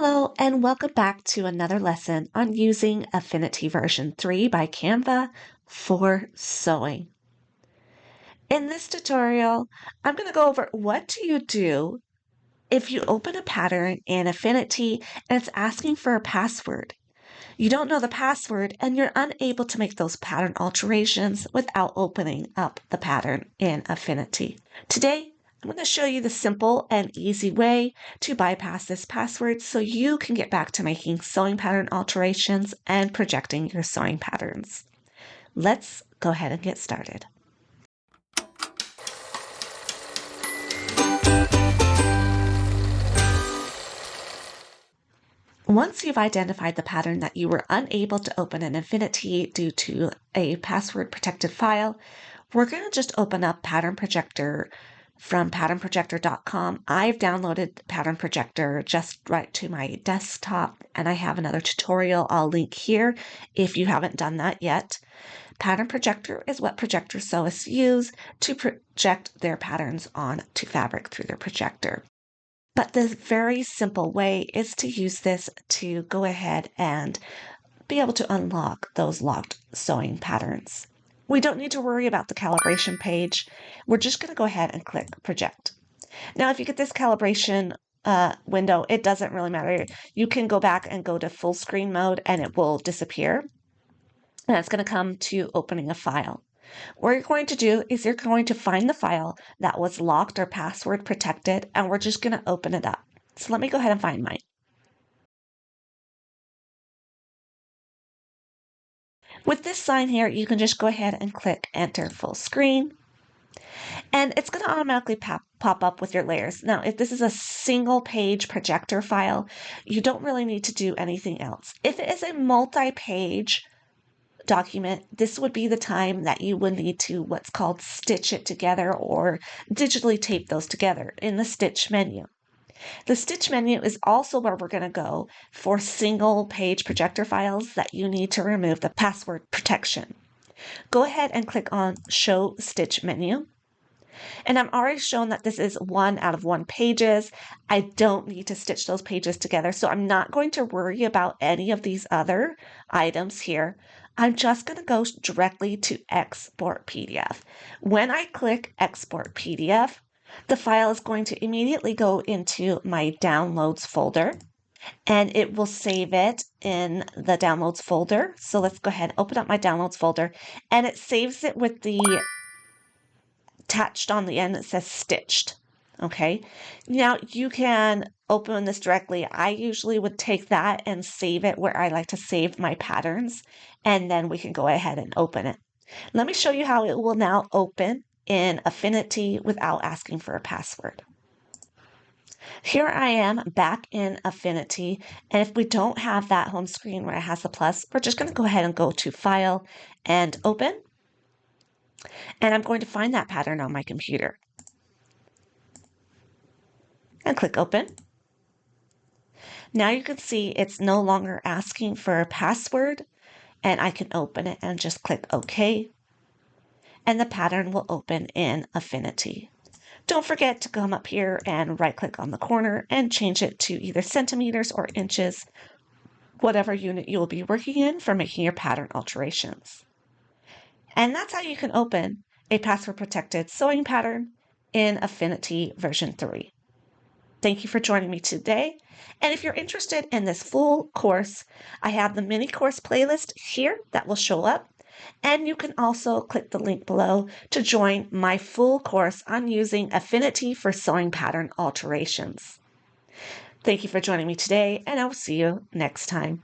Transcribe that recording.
Hello, and welcome back to another lesson on using Affinity version 3 by Canva for sewing. In this tutorial, I'm going to go over what do you do if you open a pattern in Affinity and it's asking for a password. You don't know the password and you're unable to make those pattern alterations without opening up the pattern in Affinity. Today, I'm going to show you the simple and easy way to bypass this password so you can get back to making sewing pattern alterations and projecting your sewing patterns. Let's go ahead and get started. Once you've identified the pattern that you were unable to open in Affinity due to a password-protected file, we're going to just open up Pattern Projector from patternprojector.com. I've downloaded Pattern Projector just right to my desktop, and I have another tutorial I'll link here if you haven't done that yet. Pattern Projector is what projector sewists use to project their patterns onto fabric through their projector. But the very simple way is to use this to go ahead and be able to unlock those locked sewing patterns. We don't need to worry about the calibration page. We're just going to go ahead and click Project. Now, if you get this calibration window, it doesn't really matter. You can go back and go to full screen mode and it will disappear. And it's going to come to opening a file. What you're going to do is you're going to find the file that was locked or password protected, and we're just going to open it up. So let me go ahead and find mine. With this sign here, you can just go ahead and click Enter Full Screen, and it's going to automatically pop up with your layers. Now, if this is a single page projector file, you don't really need to do anything else. If it is a multi-page document, this would be the time that you would need to what's called stitch it together or digitally tape those together in the stitch menu. The stitch menu is also where we're going to go for single page projector files that you need to remove the password protection. Go ahead and click on Show Stitch Menu. And I'm already shown that this is 1 out of 1 pages. I don't need to stitch those pages together, so I'm not going to worry about any of these other items here. I'm just going to go directly to Export PDF. When I click Export PDF, the file is going to immediately go into my Downloads folder, and it will save it in the Downloads folder. So let's go ahead and open up my Downloads folder, and it saves it with the attached on the end that says Stitched. Okay, now you can open this directly. I usually would take that and save it where I like to save my patterns, and then we can go ahead and open it. Let me show you how it will now open in Affinity without asking for a password. Here I am back in Affinity, and if we don't have that home screen where it has the plus, we're just going to go ahead and go to File and Open, and I'm going to find that pattern on my computer and click Open. Now you can see it's no longer asking for a password, and I can open it and just click OK, and the pattern will open in Affinity. Don't forget to come up here and right-click on the corner and change it to either centimeters or inches, whatever unit you'll be working in for making your pattern alterations. And that's how you can open a password-protected sewing pattern in Affinity version 3. Thank you for joining me today. And if you're interested in this full course, I have the mini course playlist here that will show up. And you can also click the link below to join my full course on using Affinity for sewing pattern alterations. Thank you for joining me today, and I will see you next time.